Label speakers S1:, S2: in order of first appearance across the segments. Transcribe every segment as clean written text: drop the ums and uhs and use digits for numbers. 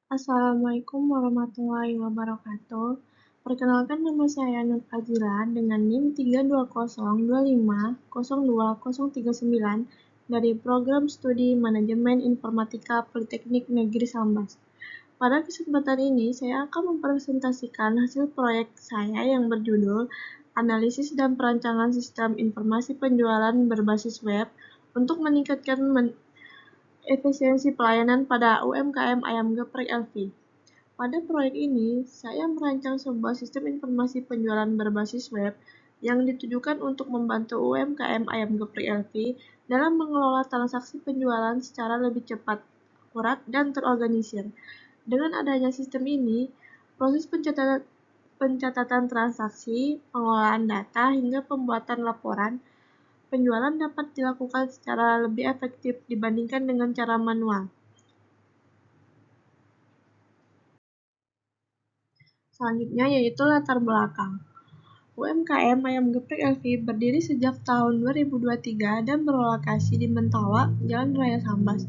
S1: Assalamualaikum warahmatullahi wabarakatuh. Perkenalkan, nama saya Nur Fazila dengan NIM 32025020039 dari Program Studi Manajemen Informatika Politeknik Negeri Sambas. Pada kesempatan ini, saya akan mempresentasikan hasil proyek saya yang berjudul Analisis dan Perancangan Sistem Informasi Penjualan Berbasis Web untuk meningkatkan efisiensi pelayanan pada UMKM Ayam Geprek LV. Pada proyek ini, saya merancang sebuah sistem informasi penjualan berbasis web yang ditujukan untuk membantu UMKM Ayam Geprek LV dalam mengelola transaksi penjualan secara lebih cepat, akurat, dan terorganisir. Dengan adanya sistem ini, proses pencatatan transaksi, pengolahan data, hingga pembuatan laporan penjualan dapat dilakukan secara lebih efektif dibandingkan dengan cara manual. Selanjutnya yaitu latar belakang. UMKM Ayam Geprek LV berdiri sejak tahun 2023 dan berlokasi di Mentawa, Jalan Raya Sambas.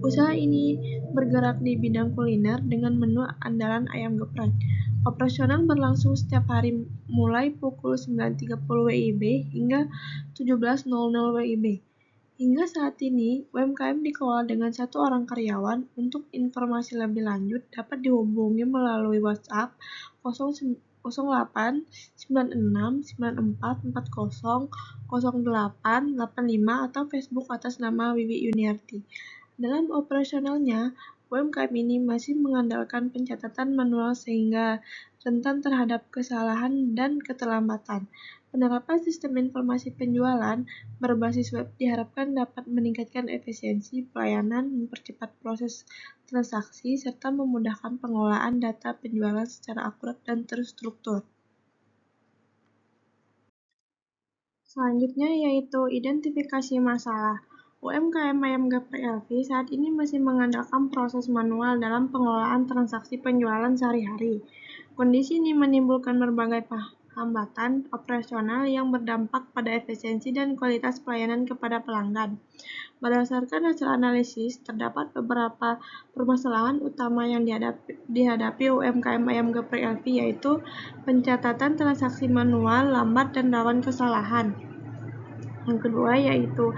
S1: Usaha ini bergerak di bidang kuliner dengan menu andalan ayam geprek. Operasional berlangsung setiap hari mulai pukul 9.30 WIB hingga 17.00 WIB. Hingga saat ini, UMKM dikelola dengan 1 orang karyawan. Untuk informasi lebih lanjut dapat dihubungi melalui WhatsApp 08 96 94 40 08 85 atau Facebook atas nama Wiwi Yuniarti. Dalam operasionalnya, UMKM ini masih mengandalkan pencatatan manual sehingga rentan terhadap kesalahan dan keterlambatan. Penerapan sistem informasi penjualan berbasis web diharapkan dapat meningkatkan efisiensi pelayanan, mempercepat proses transaksi, serta memudahkan pengolahan data penjualan secara akurat dan terstruktur. Selanjutnya yaitu identifikasi masalah. UMKM Ayam Geprek LV saat ini masih mengandalkan proses manual dalam pengelolaan transaksi penjualan sehari-hari. Kondisi ini menimbulkan berbagai hambatan operasional yang berdampak pada efisiensi dan kualitas pelayanan kepada pelanggan. Berdasarkan hasil analisis, terdapat beberapa permasalahan utama yang dihadapi UMKM Ayam Geprek LV, yaitu pencatatan transaksi manual lambat dan rawan kesalahan. Yang kedua yaitu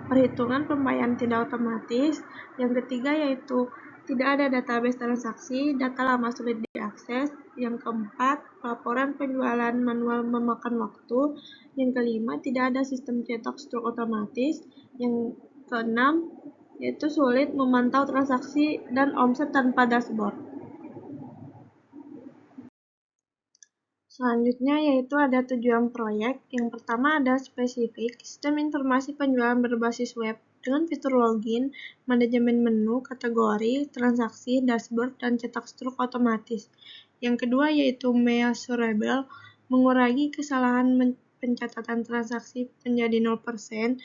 S1: perhitungan pembayaran tidak otomatis. Yang ketiga yaitu tidak ada database transaksi, data lama sulit diakses. Yang keempat, laporan penjualan manual memakan waktu. Yang kelima, tidak ada sistem cetak struk otomatis. Yang keenam, yaitu sulit memantau transaksi dan omset tanpa dashboard. Selanjutnya yaitu ada tujuan proyek. Yang pertama ada spesifik, sistem informasi penjualan berbasis web dengan fitur login, manajemen menu, kategori, transaksi, dashboard, dan cetak struk otomatis. Yang kedua yaitu measurable, mengurangi kesalahan pencatatan transaksi menjadi 0%,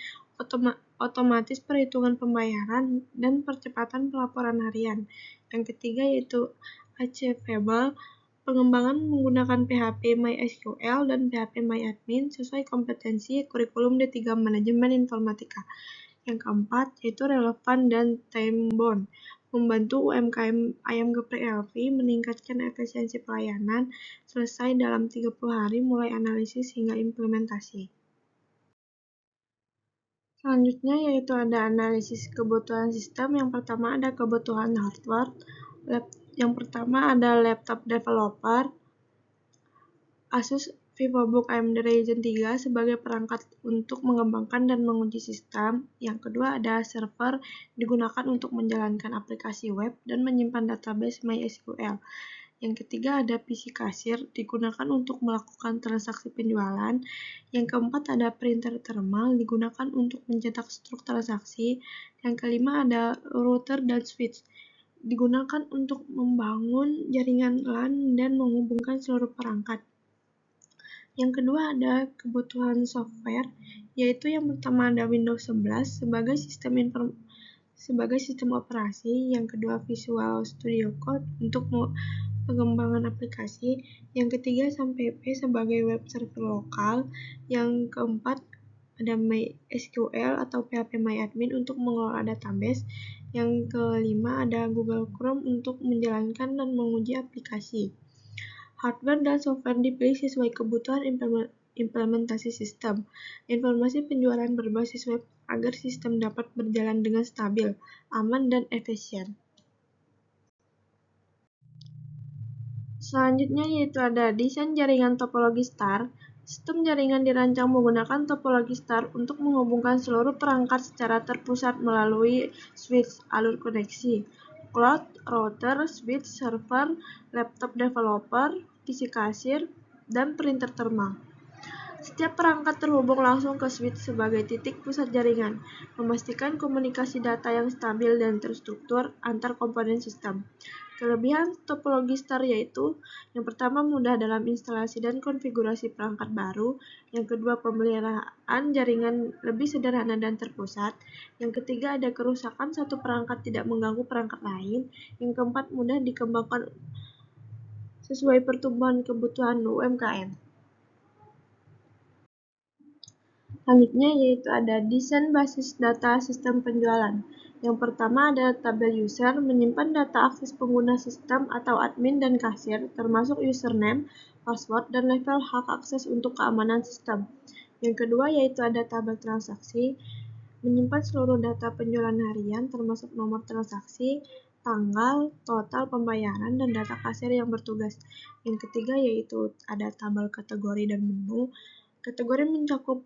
S1: otomatis perhitungan pembayaran, dan percepatan pelaporan harian. Yang ketiga yaitu achievable, pengembangan menggunakan PHP MySQL dan PHP MyAdmin sesuai kompetensi kurikulum D3 Manajemen Informatika. Yang keempat yaitu relevan dan time-bound, membantu UMKM Ayam Geprek LV meningkatkan efisiensi pelayanan selesai dalam 30 hari mulai analisis hingga implementasi. Selanjutnya yaitu ada analisis kebutuhan sistem. Yang pertama ada kebutuhan hardware. Yang pertama ada laptop developer Asus VivoBook AMD Ryzen 3 sebagai perangkat untuk mengembangkan dan menguji sistem. Yang kedua ada server digunakan untuk menjalankan aplikasi web dan menyimpan database MySQL. Yang ketiga ada PC kasir digunakan untuk melakukan transaksi penjualan. Yang keempat ada printer thermal digunakan untuk mencetak struk transaksi. Yang kelima ada router dan switch digunakan untuk membangun jaringan LAN dan menghubungkan seluruh perangkat. Yang kedua ada kebutuhan software, yaitu yang pertama ada Windows 11 sebagai sistem operasi. Yang kedua Visual Studio Code untuk pengembangan aplikasi. Yang ketiga SAMPP sebagai web server lokal. Yang keempat ada MySQL atau PHP MyAdmin untuk mengelola database. Yang kelima ada Google Chrome untuk menjalankan dan menguji aplikasi. Hardware dan software dipilih sesuai kebutuhan implementasi sistem. Informasi penjualan berbasis web agar sistem dapat berjalan dengan stabil, aman, dan efisien. Selanjutnya yaitu ada desain jaringan topologi star. Sistem jaringan dirancang menggunakan topologi star untuk menghubungkan seluruh perangkat secara terpusat melalui switch alur koneksi, cloud, router, switch, server, laptop developer, PC kasir, dan printer thermal. Setiap perangkat terhubung langsung ke switch sebagai titik pusat jaringan, memastikan komunikasi data yang stabil dan terstruktur antar komponen sistem. Kelebihan topologi star yaitu, yang pertama mudah dalam instalasi dan konfigurasi perangkat baru, yang kedua pemeliharaan jaringan lebih sederhana dan terpusat, yang ketiga ada kerusakan satu perangkat tidak mengganggu perangkat lain, yang keempat mudah dikembangkan sesuai pertumbuhan kebutuhan UMKM. Selanjutnya yaitu ada desain basis data sistem penjualan. Yang pertama ada tabel user, menyimpan data akses pengguna sistem atau admin dan kasir, termasuk username, password, dan level hak akses untuk keamanan sistem. Yang kedua yaitu ada tabel transaksi, menyimpan seluruh data penjualan harian, termasuk nomor transaksi, tanggal, total pembayaran, dan data kasir yang bertugas. Yang ketiga yaitu ada tabel kategori dan menu. Kategori mencakup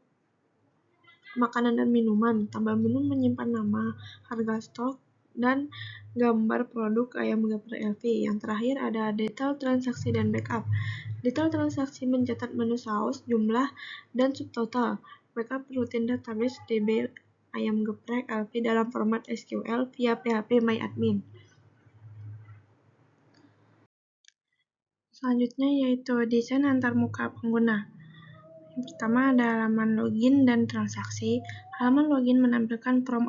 S1: makanan dan minuman. Tabel menu menyimpan nama, harga stok, dan gambar produk ayam geprek LV. Yang terakhir ada detail transaksi dan backup. Detail transaksi mencatat menu saus, jumlah, dan subtotal. Backup rutin database DB ayam geprek LV dalam format SQL via PHP MyAdmin. Selanjutnya yaitu desain antarmuka pengguna. Yang pertama ada halaman login dan transaksi. Halaman login menampilkan form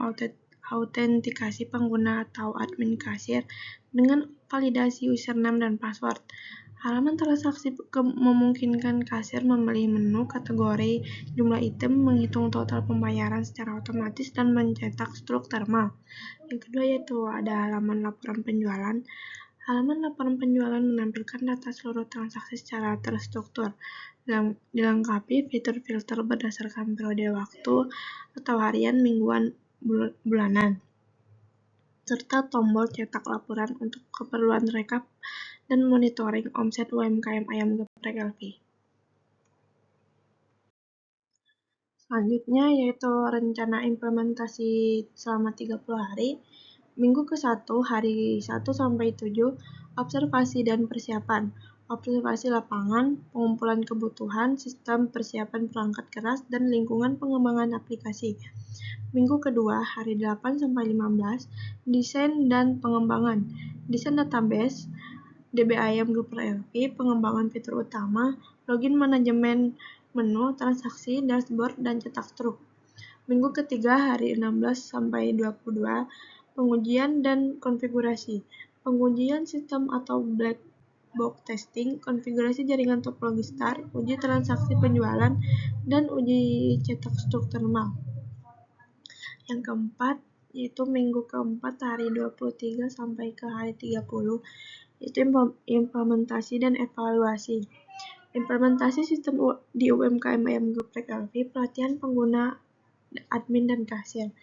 S1: autentikasi pengguna atau admin kasir dengan validasi username dan password. Halaman transaksi memungkinkan kasir memilih menu, kategori, jumlah item, menghitung total pembayaran secara otomatis, dan mencetak struk thermal. Yang kedua yaitu ada halaman laporan penjualan. Halaman laporan penjualan menampilkan data seluruh transaksi secara terstruktur, dilengkapi fitur filter berdasarkan periode waktu atau harian, mingguan, bulanan, serta tombol cetak laporan untuk keperluan rekap dan monitoring omset UMKM ayam geprek LV. Selanjutnya yaitu rencana implementasi selama 30 hari. Minggu ke-1, hari 1 sampai 7, observasi dan persiapan. Observasi lapangan, pengumpulan kebutuhan, sistem persiapan perangkat keras, dan lingkungan pengembangan aplikasi. Minggu kedua, hari 8 sampai 15, desain dan pengembangan. Desain database, DB ayam geprek LV, pengembangan fitur utama, login manajemen menu, transaksi, dashboard, dan cetak struk. Minggu ketiga, hari 16 sampai 22, pengujian dan konfigurasi. Pengujian sistem atau black box testing, konfigurasi jaringan topologi star, uji transaksi penjualan, dan uji cetak struk thermal. Yang keempat yaitu minggu keempat hari 23 sampai ke hari 30, yaitu implementasi dan evaluasi. Implementasi sistem di UMKM ayam geprek LV, pelatihan pengguna, admin, dan kasir,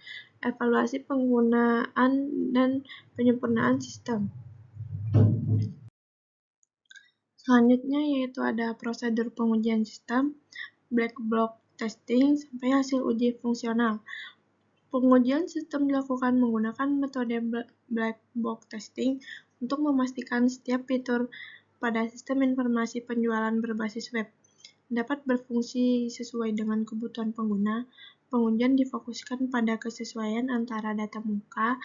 S1: evaluasi penggunaan dan penyempurnaan sistem. Selanjutnya yaitu ada prosedur pengujian sistem, black box testing, sampai hasil uji fungsional. Pengujian sistem dilakukan menggunakan metode black box testing untuk memastikan setiap fitur pada sistem informasi penjualan berbasis web dapat berfungsi sesuai dengan kebutuhan pengguna. Pengujian difokuskan pada kesesuaian antara data muka,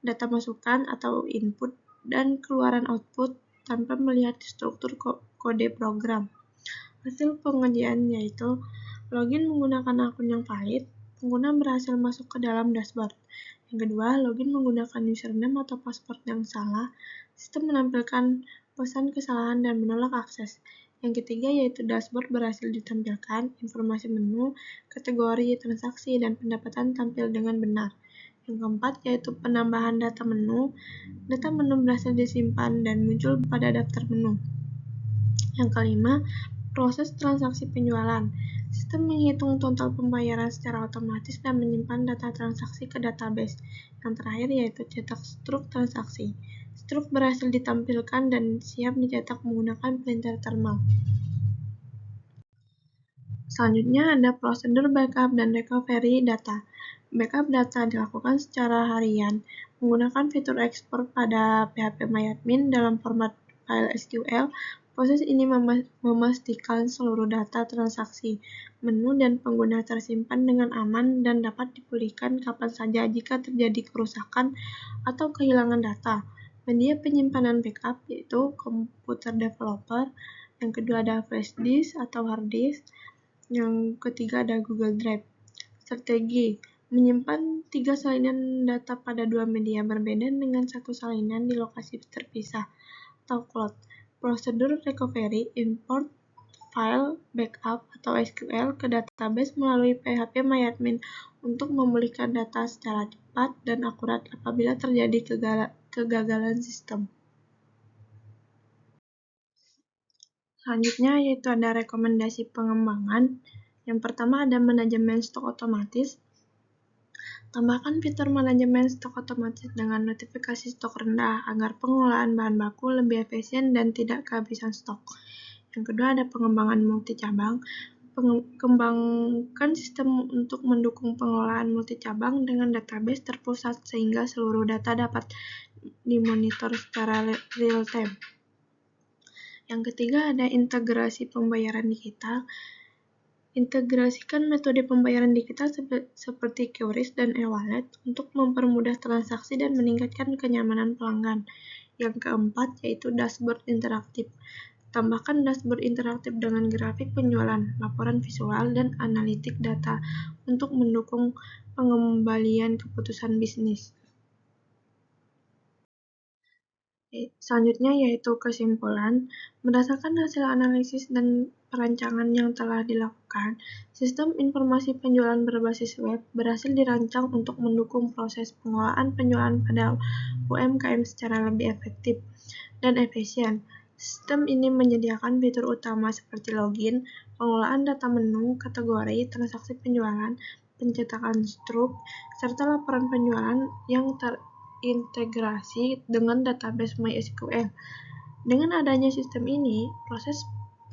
S1: data masukan atau input, dan keluaran output tanpa melihat struktur kode program. Hasil pengujian yaitu login menggunakan akun yang valid, pengguna berhasil masuk ke dalam dashboard. Yang kedua, login menggunakan username atau password yang salah, sistem menampilkan pesan kesalahan dan menolak akses. Yang ketiga yaitu dashboard berhasil ditampilkan, informasi menu, kategori, transaksi, dan pendapatan tampil dengan benar. Yang keempat yaitu penambahan data menu. Data menu berhasil disimpan dan muncul pada daftar menu. Yang kelima, proses transaksi penjualan. Sistem menghitung total pembayaran secara otomatis dan menyimpan data transaksi ke database. Yang terakhir yaitu cetak struk transaksi. Struk berhasil ditampilkan dan siap dicetak menggunakan printer thermal. Selanjutnya ada prosedur backup dan recovery data. Backup data dilakukan secara harian menggunakan fitur ekspor pada phpMyAdmin dalam format file SQL. Proses ini memastikan seluruh data transaksi, menu, dan pengguna tersimpan dengan aman dan dapat dipulihkan kapan saja jika terjadi kerusakan atau kehilangan data. Media penyimpanan backup yaitu komputer developer. Yang kedua ada flash disk atau hard disk. Yang ketiga ada Google Drive. Strategi menyimpan 3 salinan data pada 2 media berbeda dengan 1 salinan di lokasi terpisah atau cloud. Prosedur recovery, import file, backup, atau SQL ke database melalui phpMyAdmin untuk memulihkan data secara cepat dan akurat apabila terjadi kegagalan sistem. Selanjutnya yaitu ada rekomendasi pengembangan. Yang pertama ada manajemen stok otomatis. Tambahkan fitur manajemen stok otomatis dengan notifikasi stok rendah agar pengelolaan bahan baku lebih efisien dan tidak kehabisan stok. Yang kedua ada pengembangan multi-cabang. Kembangkan sistem untuk mendukung pengelolaan multi-cabang dengan database terpusat sehingga seluruh data dapat dimonitor secara real-time. Yang ketiga ada integrasi pembayaran digital. Integrasikan metode pembayaran digital seperti QRIS dan e-wallet untuk mempermudah transaksi dan meningkatkan kenyamanan pelanggan. Yang keempat yaitu dashboard interaktif. Tambahkan dashboard interaktif dengan grafik penjualan, laporan visual, dan analitik data untuk mendukung pengembalian keputusan bisnis. Selanjutnya yaitu kesimpulan. Berdasarkan hasil analisis dan perancangan yang telah dilakukan, sistem informasi penjualan berbasis web berhasil dirancang untuk mendukung proses pengelolaan penjualan pada UMKM secara lebih efektif dan efisien. Sistem ini menyediakan fitur utama seperti login, pengelolaan data menu, kategori, transaksi penjualan, pencetakan struk, serta laporan penjualan yang integrasi dengan database MySQL. Dengan adanya sistem ini, proses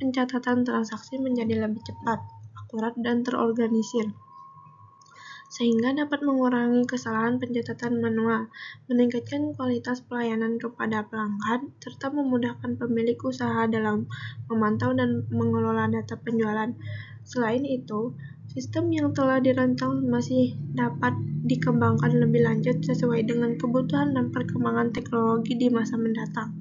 S1: pencatatan transaksi menjadi lebih cepat, akurat, dan terorganisir, sehingga dapat mengurangi kesalahan pencatatan manual, meningkatkan kualitas pelayanan kepada pelanggan, serta memudahkan pemilik usaha dalam memantau dan mengelola data penjualan. Selain itu, sistem yang telah dirancang masih dapat dikembangkan lebih lanjut sesuai dengan kebutuhan dan perkembangan teknologi di masa mendatang.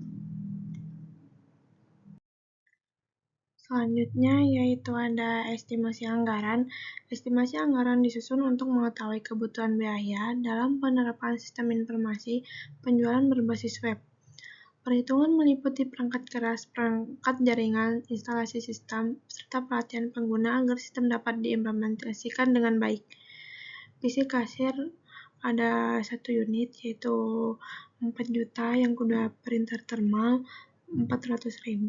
S1: Selanjutnya yaitu ada estimasi anggaran. Estimasi anggaran disusun untuk mengetahui kebutuhan biaya dalam penerapan sistem informasi penjualan berbasis web. Perhitungan meliputi perangkat keras, perangkat jaringan, instalasi sistem, serta pelatihan pengguna agar sistem dapat diimplementasikan dengan baik. PC kasir ada 1 unit yaitu 4 juta, yang kedua printer thermal 400.000,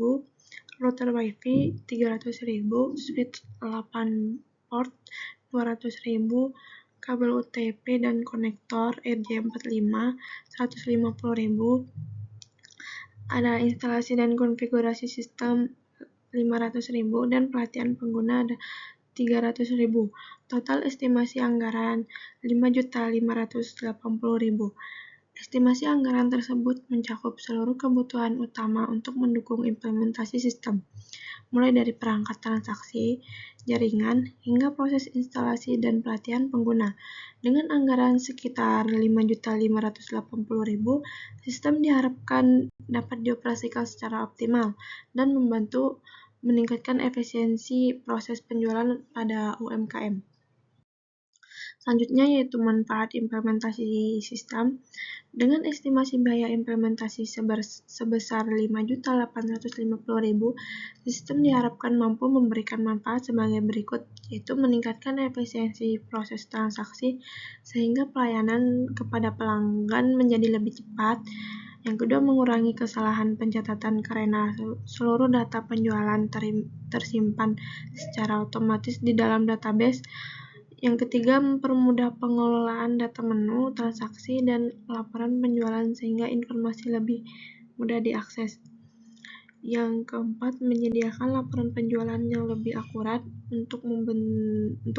S1: router wifi 300.000, switch 8 port 200.000, kabel UTP dan konektor RJ45 150.000, ada instalasi dan konfigurasi sistem 500.000, dan pelatihan pengguna ada 300.000. Total estimasi anggaran 5.580.000. Estimasi anggaran tersebut mencakup seluruh kebutuhan utama untuk mendukung implementasi sistem, mulai dari perangkat transaksi, jaringan, hingga proses instalasi dan pelatihan pengguna. Dengan anggaran sekitar 5.580.000, sistem diharapkan dapat dioperasikan secara optimal dan membantu meningkatkan efisiensi proses penjualan pada UMKM. Selanjutnya yaitu manfaat implementasi sistem. Dengan estimasi biaya implementasi sebesar 5.850.000, sistem diharapkan mampu memberikan manfaat sebagai berikut, yaitu meningkatkan efisiensi proses transaksi sehingga pelayanan kepada pelanggan menjadi lebih cepat. Yang kedua, mengurangi kesalahan pencatatan karena seluruh data penjualan tersimpan secara otomatis di dalam database. Yang ketiga, mempermudah pengelolaan data menu, transaksi, dan laporan penjualan sehingga informasi lebih mudah diakses. Yang keempat, menyediakan laporan penjualan yang lebih akurat untuk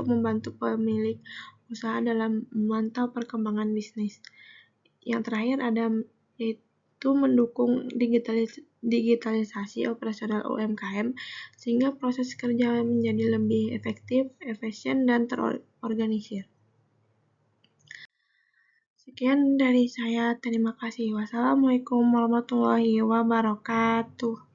S1: membantu pemilik usaha dalam memantau perkembangan bisnis. Yang terakhir yaitu mendukung digitalisasi operasional UMKM sehingga proses kerja menjadi lebih efektif, efisien, dan terorganisir. Sekian dari saya, terima kasih. Wassalamualaikum warahmatullahi wabarakatuh.